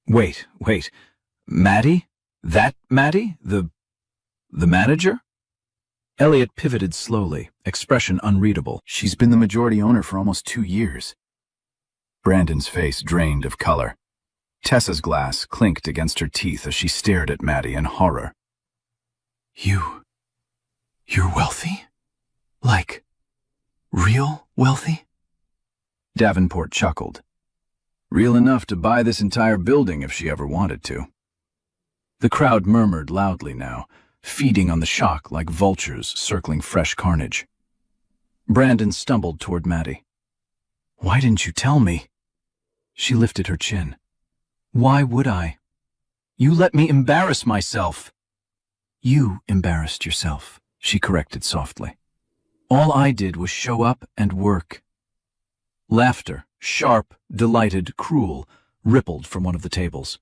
Wait, Maddie? That Maddie? The manager?" Elliot pivoted slowly, expression unreadable. "She's been the majority owner for almost 2 years. Brandon's face drained of color. Tessa's glass clinked against her teeth as she stared at Maddie in horror. You're wealthy? Like, real wealthy?" Davenport chuckled. "Real enough to buy this entire building if she ever wanted to." The crowd murmured loudly now, feeding on the shock like vultures circling fresh carnage. Brandon stumbled toward Maddie. "Why didn't you tell me?" She lifted her chin. "Why would I? You let me embarrass myself." "You embarrassed yourself," she corrected softly. "All I did was show up and work." Laughter, sharp, delighted, cruel, rippled from one of the tables.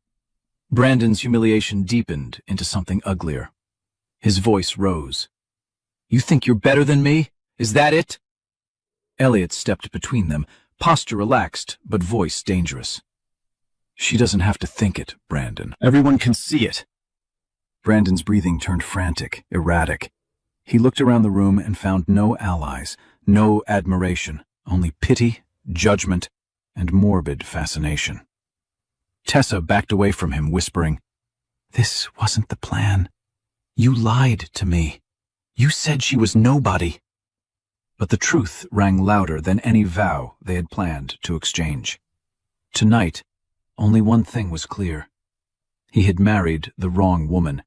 Brandon's humiliation deepened into something uglier. His voice rose. "You think you're better than me? Is that it?" Elliot stepped between them, posture relaxed, but voice dangerous. "She doesn't have to think it, Brandon. Everyone can see it." Brandon's breathing turned frantic, erratic. He looked around the room and found no allies, no admiration, only pity, judgment, and morbid fascination. Tessa backed away from him, whispering, "This wasn't the plan. You lied to me. You said she was nobody." But the truth rang louder than any vow they had planned to exchange. Tonight, only one thing was clear. He had married the wrong woman,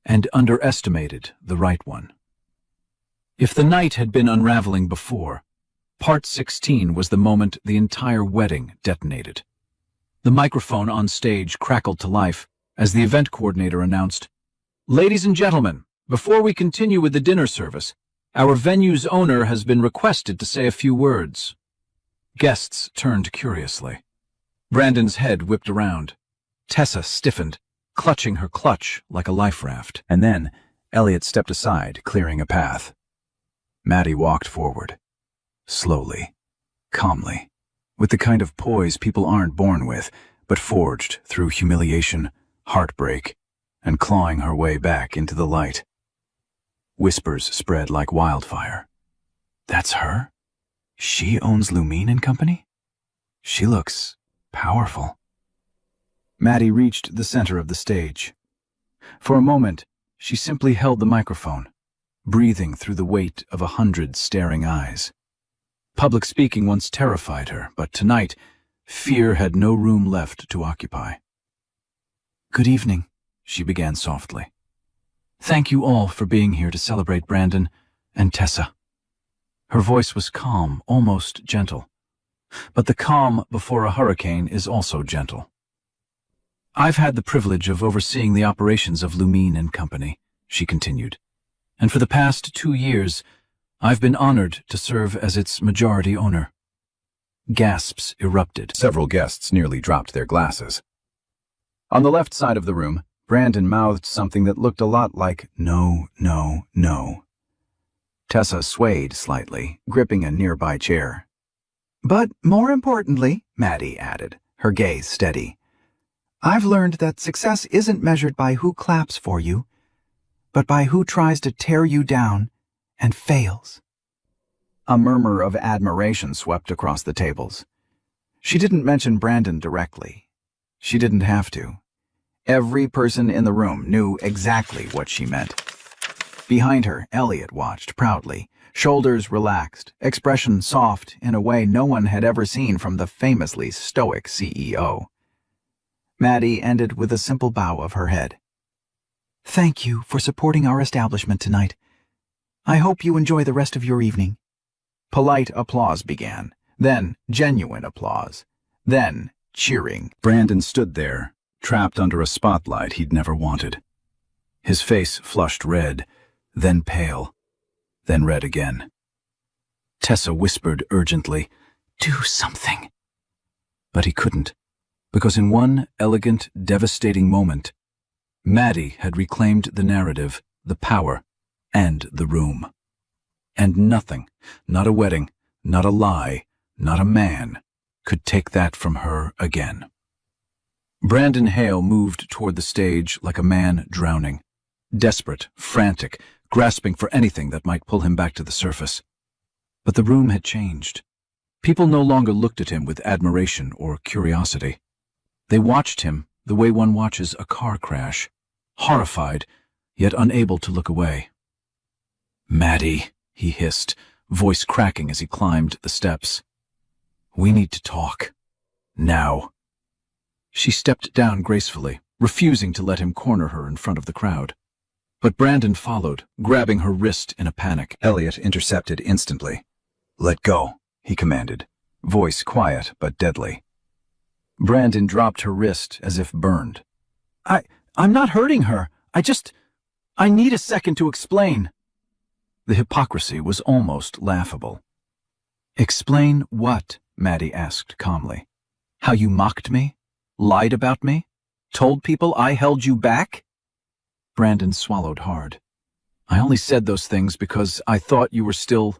and underestimated the right one. If the night had been unraveling before, Part 16 was the moment the entire wedding detonated. The microphone on stage crackled to life as the event coordinator announced, "Ladies and gentlemen, before we continue with the dinner service, our venue's owner has been requested to say a few words." Guests turned curiously. Brandon's head whipped around. Tessa stiffened, clutching her clutch like a life raft. And then Elliot stepped aside, clearing a path. Maddie walked forward. Slowly, calmly, with the kind of poise people aren't born with, but forged through humiliation, heartbreak, and clawing her way back into the light. Whispers spread like wildfire. "That's her? She owns Lumine & Company? She looks powerful." Maddie reached the center of the stage. For a moment, she simply held the microphone, breathing through the weight of 100 staring eyes. Public speaking once terrified her, but tonight, fear had no room left to occupy. "Good evening," she began softly. "Thank you all for being here to celebrate Brandon and Tessa. Her voice was calm, almost gentle. But the calm before a hurricane is also gentle. "I've had the privilege of overseeing the operations of Lumine and Company," she continued, "and for the past 2 years, I've been honored to serve as its majority owner." Gasps erupted. Several guests nearly dropped their glasses. On the left side of the room, Brandon mouthed something that looked a lot like, "No, no, no." Tessa swayed slightly, gripping a nearby chair. "But more importantly," Maddie added, her gaze steady, "I've learned that success isn't measured by who claps for you, but by who tries to tear you down and fails." A murmur of admiration swept across the tables. She didn't mention Brandon directly. She didn't have to. Every person in the room knew exactly what she meant. Behind her, Elliot watched proudly, shoulders relaxed, expression soft in a way no one had ever seen from the famously stoic CEO. Maddie ended with a simple bow of her head. "Thank you for supporting our establishment tonight. I hope you enjoy the rest of your evening." Polite applause began, then genuine applause, then cheering. Brandon stood there, trapped under a spotlight he'd never wanted. His face flushed red, then pale, then red again. Tessa whispered urgently, "Do something." But he couldn't, because in one elegant, devastating moment, Maddie had reclaimed the narrative, the power, and the room. And nothing, not a wedding, not a lie, not a man, could take that from her again. Brandon Hale moved toward the stage like a man drowning, desperate, frantic, grasping for anything that might pull him back to the surface. But the room had changed. People no longer looked at him with admiration or curiosity. They watched him the way one watches a car crash, horrified, yet unable to look away. "Maddie," he hissed, voice cracking as he climbed the steps. "We need to talk. Now." She stepped down gracefully, refusing to let him corner her in front of the crowd. But Brandon followed, grabbing her wrist in a panic. Elliot intercepted instantly. "Let go," he commanded, voice quiet but deadly. Brandon dropped her wrist as if burned. I'm not hurting her. I need a second to explain." The hypocrisy was almost laughable. "Explain what?" Maddie asked calmly. "How you mocked me? Lied about me? Told people I held you back?" Brandon swallowed hard. "I only said those things because I thought you were still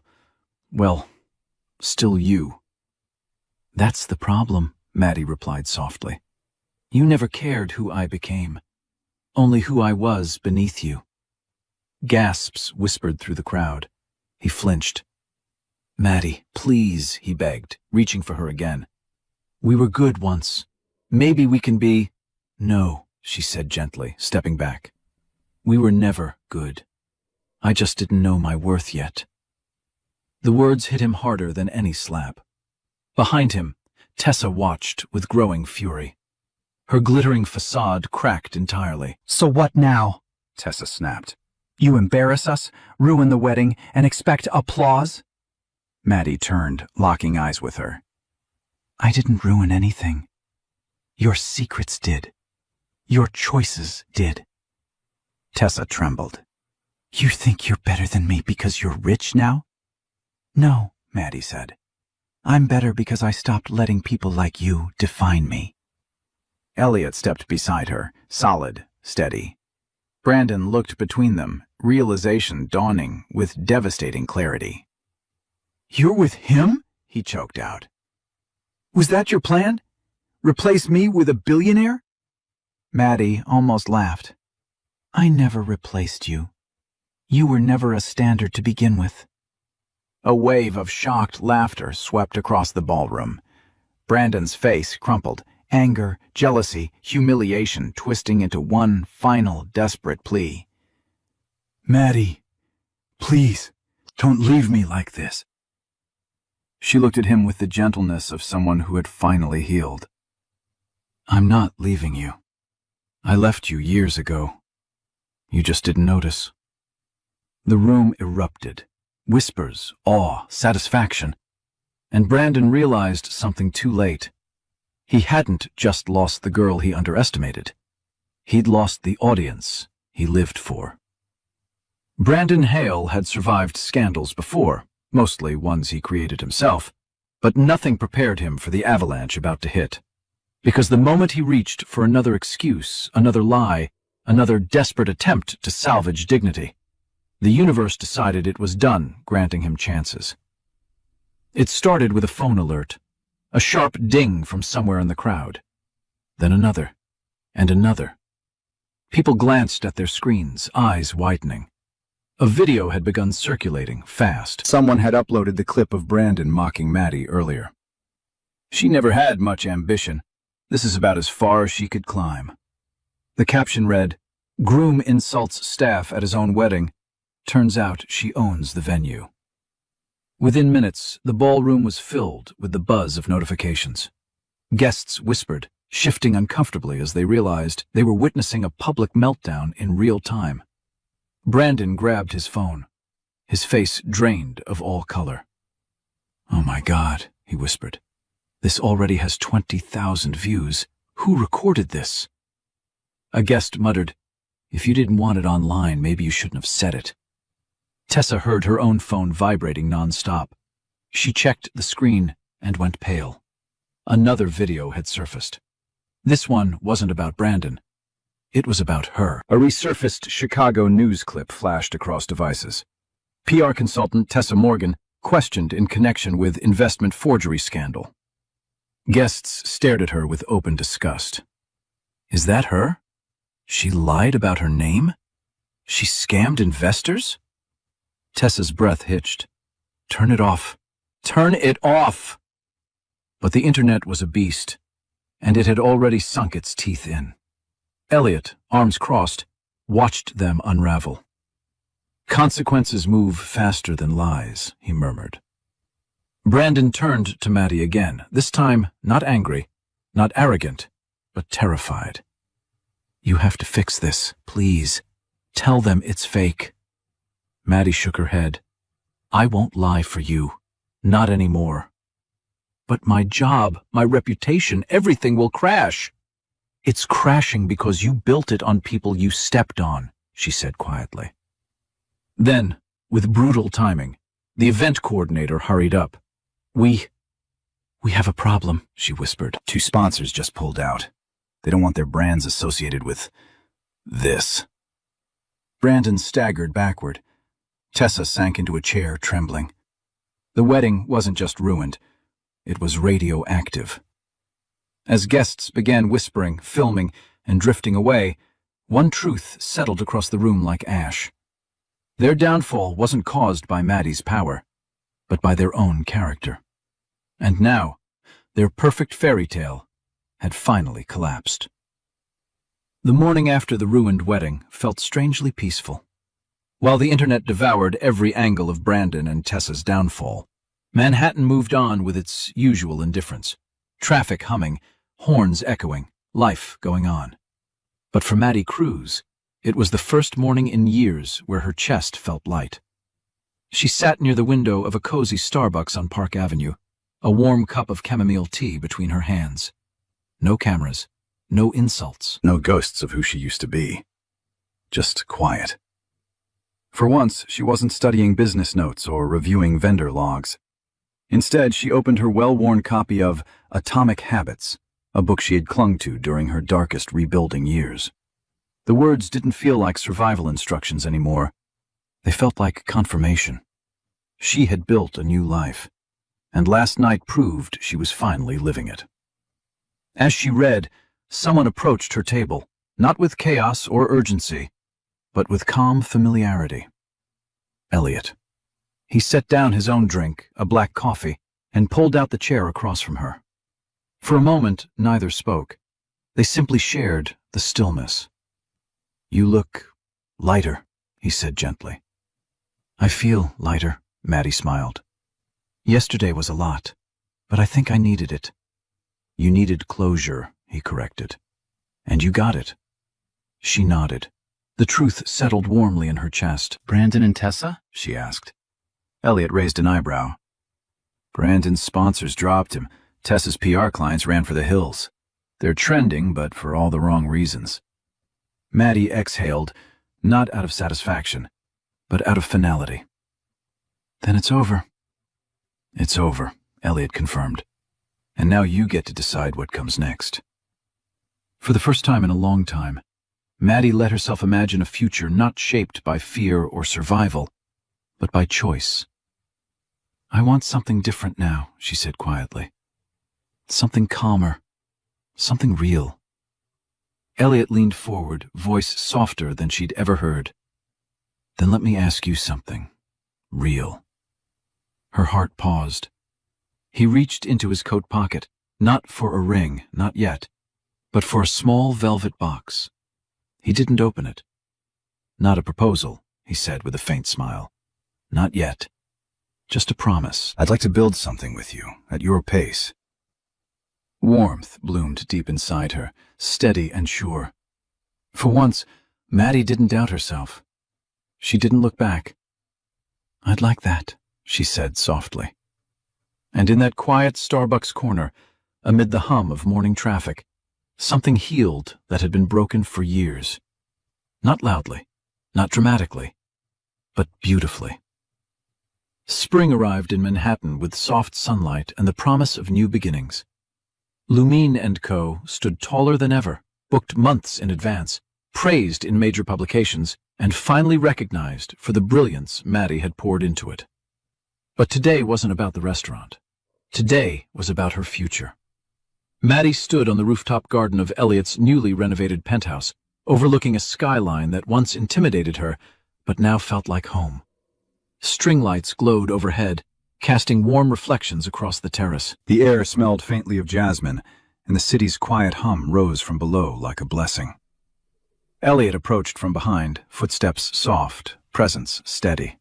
you." "That's the problem," Maddie replied softly. "You never cared who I became, only who I was beneath you." Gasps whispered through the crowd. He flinched. "Maddie, please," he begged, reaching for her again. "We were good once. Maybe we can be—" "No," she said gently, stepping back. "We were never good. I just didn't know my worth yet." The words hit him harder than any slap. Behind him, Tessa watched with growing fury. Her glittering facade cracked entirely. "So what now?" Tessa snapped. "You embarrass us, ruin the wedding, and expect applause?" Maddie turned, locking eyes with her. "I didn't ruin anything. Your secrets did. Your choices did." Tessa trembled. "You think you're better than me because you're rich now?" "No," Maddie said. "I'm better because I stopped letting people like you define me." Elliot stepped beside her, solid, steady. Brandon looked between them, realization dawning with devastating clarity. "You're with him?" He choked out. "Was that your plan? Replace me with a billionaire?" Maddie almost laughed. "I never replaced you. You were never a standard to begin with." A wave of shocked laughter swept across the ballroom. Brandon's face crumpled, anger, jealousy, humiliation twisting into one final desperate plea. "Maddie, please, don't leave me like this." She looked at him with the gentleness of someone who had finally healed. "I'm not leaving you. I left you years ago. You just didn't notice." The room erupted. whispers, awe, satisfaction. And Brandon realized something too late. He hadn't just lost the girl he underestimated. He'd lost the audience he lived for. Brandon Hale had survived scandals before, mostly ones he created himself, but nothing prepared him for the avalanche about to hit. Because the moment he reached for another excuse, another lie, another desperate attempt to salvage dignity, the universe decided it was done granting him chances. It started with a phone alert, a sharp ding from somewhere in the crowd. Then another, and another. People glanced at their screens, eyes widening. A video had begun circulating, fast. Someone had uploaded the clip of Brandon mocking Maddie earlier. She never had much ambition. This is about as far as she could climb. The caption read, "Groom insults staff at his own wedding. Turns out she owns the venue." Within minutes, the ballroom was filled with the buzz of notifications. Guests whispered, shifting uncomfortably as they realized they were witnessing a public meltdown in real time. Brandon grabbed his phone, his face drained of all color. "Oh my God," he whispered. "This already has 20,000 views. Who recorded this?" A guest muttered, "If you didn't want it online, maybe you shouldn't have said it." Tessa heard her own phone vibrating nonstop. She checked the screen and went pale. Another video had surfaced. This one wasn't about Brandon. It was about her. A resurfaced Chicago news clip flashed across devices. PR consultant Tessa Morgan questioned in connection with investment forgery scandal. Guests stared at her with open disgust. Is that her? She lied about her name? She scammed investors? Tessa's breath hitched. Turn it off. Turn it off! But the internet was a beast, and it had already sunk its teeth in. Elliot, arms crossed, watched them unravel. Consequences move faster than lies, he murmured. Brandon turned to Maddie again, this time not angry, not arrogant, but terrified. You have to fix this, please. Tell them it's fake. Maddie shook her head. I won't lie for you. Not anymore. But my job, my reputation, everything will crash. It's crashing because you built it on people you stepped on, she said quietly. Then, with brutal timing, the event coordinator hurried up. We have a problem, she whispered. 2 sponsors just pulled out. They don't want their brands associated with this. Brandon staggered backward. Tessa sank into a chair, trembling. The wedding wasn't just ruined. It was radioactive. As guests began whispering, filming, and drifting away, one truth settled across the room like ash. Their downfall wasn't caused by Maddie's power, but by their own character. And now, their perfect fairy tale had finally collapsed. The morning after the ruined wedding felt strangely peaceful. While the internet devoured every angle of Brandon and Tessa's downfall, Manhattan moved on with its usual indifference. Traffic humming, horns echoing, life going on. But for Maddie Cruz, it was the first morning in years where her chest felt light. She sat near the window of a cozy Starbucks on Park Avenue, a warm cup of chamomile tea between her hands. No cameras, no insults. No ghosts of who she used to be. Just quiet. For once, she wasn't studying business notes or reviewing vendor logs. Instead, she opened her well-worn copy of Atomic Habits, a book she had clung to during her darkest rebuilding years. The words didn't feel like survival instructions anymore. They felt like confirmation. She had built a new life, and last night proved she was finally living it. As she read, someone approached her table, not with chaos or urgency, but with calm familiarity. Elliot. He set down his own drink, a black coffee, and pulled out the chair across from her. For a moment, neither spoke. They simply shared the stillness. You look lighter, he said gently. I feel lighter, Maddie smiled. Yesterday was a lot, but I think I needed it. You needed closure, he corrected. And you got it. She nodded. The truth settled warmly in her chest. Brandon and Tessa? She asked. Elliot raised an eyebrow. Brandon's sponsors dropped him. Tessa's PR clients ran for the hills. They're trending, but for all the wrong reasons. Maddie exhaled, not out of satisfaction, but out of finality. Then it's over. It's over, Elliot confirmed. And now you get to decide what comes next. For the first time in a long time, Maddie let herself imagine a future not shaped by fear or survival, but by choice. I want something different now, she said quietly. Something calmer. Something real. Elliot leaned forward, voice softer than she'd ever heard. Then let me ask you something. Real. Her heart paused. He reached into his coat pocket, not for a ring, not yet, but for a small velvet box. He didn't open it. Not a proposal, he said with a faint smile. Not yet. Just a promise. I'd like to build something with you, at your pace. Warmth bloomed deep inside her, steady and sure. For once, Maddie didn't doubt herself. She didn't look back. I'd like that, she said softly. And in that quiet Starbucks corner, amid the hum of morning traffic, something healed that had been broken for years. Not loudly, not dramatically, but beautifully. Spring arrived in Manhattan with soft sunlight and the promise of new beginnings. Lumine & Co. stood taller than ever, booked months in advance, praised in major publications, and finally recognized for the brilliance Maddie had poured into it. But today wasn't about the restaurant. Today was about her future. Maddie stood on the rooftop garden of Elliot's newly renovated penthouse, overlooking a skyline that once intimidated her, but now felt like home. String lights glowed overhead, casting warm reflections across the terrace. The air smelled faintly of jasmine, and the city's quiet hum rose from below like a blessing. Elliot approached from behind, footsteps soft, presence steady.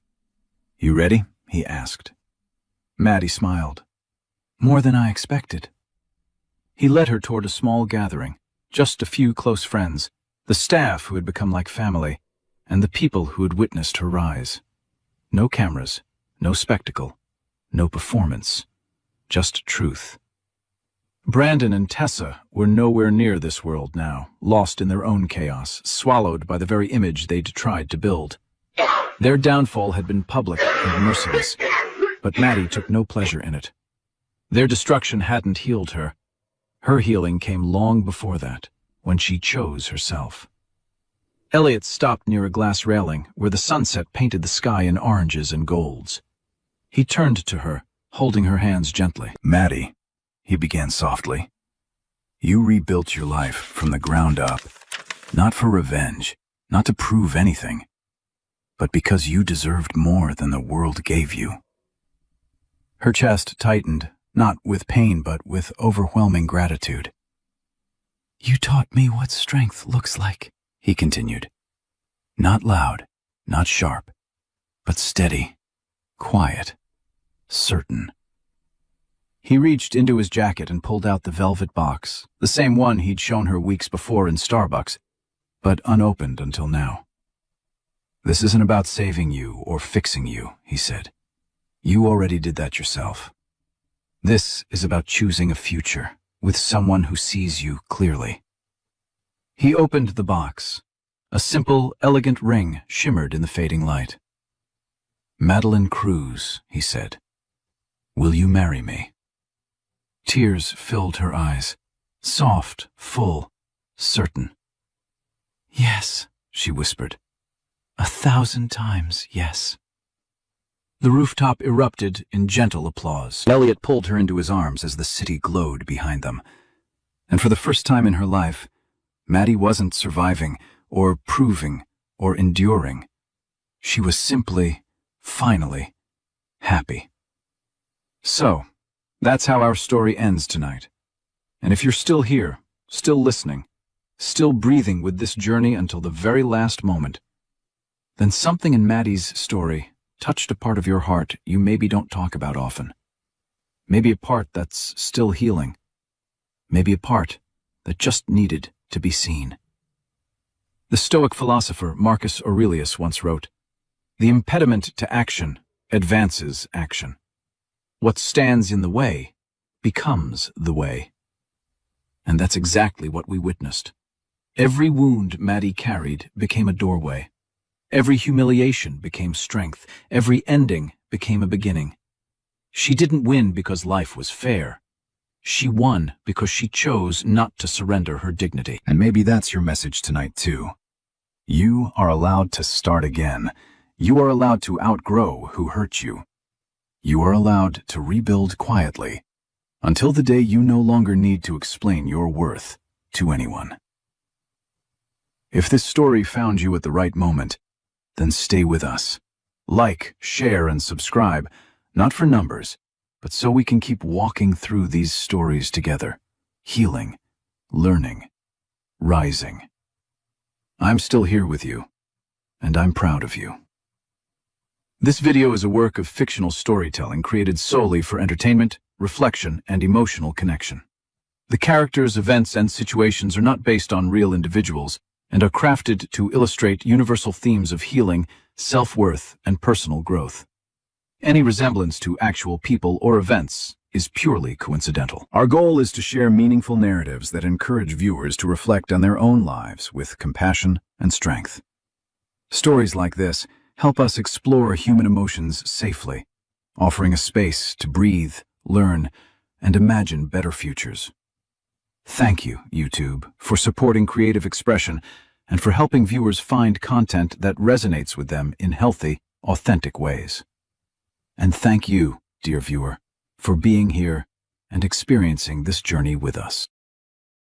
You ready? He asked. Maddie smiled. More than I expected. He led her toward a small gathering, just a few close friends, the staff who had become like family, and the people who had witnessed her rise. No cameras, no spectacle, no performance, just truth. Brandon and Tessa were nowhere near this world now, lost in their own chaos, swallowed by the very image they'd tried to build. Their downfall had been public and merciless, but Maddie took no pleasure in it. Their destruction hadn't healed her. Her healing came long before that, when she chose herself. Elliot stopped near a glass railing where the sunset painted the sky in oranges and golds. He turned to her, holding her hands gently. Maddie, he began softly, you rebuilt your life from the ground up, not for revenge, not to prove anything, but because you deserved more than the world gave you. Her chest tightened, not with pain but with overwhelming gratitude. You taught me what strength looks like, he continued. Not loud, not sharp, but steady, quiet, certain. He reached into his jacket and pulled out the velvet box, the same one he'd shown her weeks before in Starbucks, but unopened until now. This isn't about saving you or fixing you, he said. You already did that yourself. This is about choosing a future with someone who sees you clearly. He opened the box. A simple, elegant ring shimmered in the fading light. Madeline Cruz, he said. Will you marry me? Tears filled her eyes, soft, full, certain. Yes, she whispered. 1,000 times, yes. The rooftop erupted in gentle applause. Elliot pulled her into his arms as the city glowed behind them. And for the first time in her life, Maddie wasn't surviving or proving or enduring. She was simply, finally, happy. So, that's how our story ends tonight. And if you're still here, still listening, still breathing with this journey until the very last moment, then something in Maddie's story touched a part of your heart you maybe don't talk about often. Maybe a part that's still healing. Maybe a part that just needed to be seen. The Stoic philosopher Marcus Aurelius once wrote, "The impediment to action advances action. What stands in the way becomes the way. And that's exactly what we witnessed. Every wound Maddie carried became a doorway. Every humiliation became strength. Every ending became a beginning. She didn't win because life was fair. She won because she chose not to surrender her dignity. And maybe that's your message tonight, too. You are allowed to start again. You are allowed to outgrow who hurt you. You are allowed to rebuild quietly until the day you no longer need to explain your worth to anyone. If this story found you at the right moment, then stay with us. Like, share, and subscribe, not for numbers, but so we can keep walking through these stories together, healing, learning, rising. I'm still here with you, and I'm proud of you. This video is a work of fictional storytelling created solely for entertainment, reflection, and emotional connection. The characters, events, and situations are not based on real individuals and are crafted to illustrate universal themes of healing, self-worth, and personal growth. Any resemblance to actual people or events is purely coincidental. Our goal is to share meaningful narratives that encourage viewers to reflect on their own lives with compassion and strength. Stories like this help us explore human emotions safely, offering a space to breathe, learn, and imagine better futures. Thank you, YouTube, for supporting creative expression and for helping viewers find content that resonates with them in healthy, authentic ways. And thank you, dear viewer, for being here and experiencing this journey with us.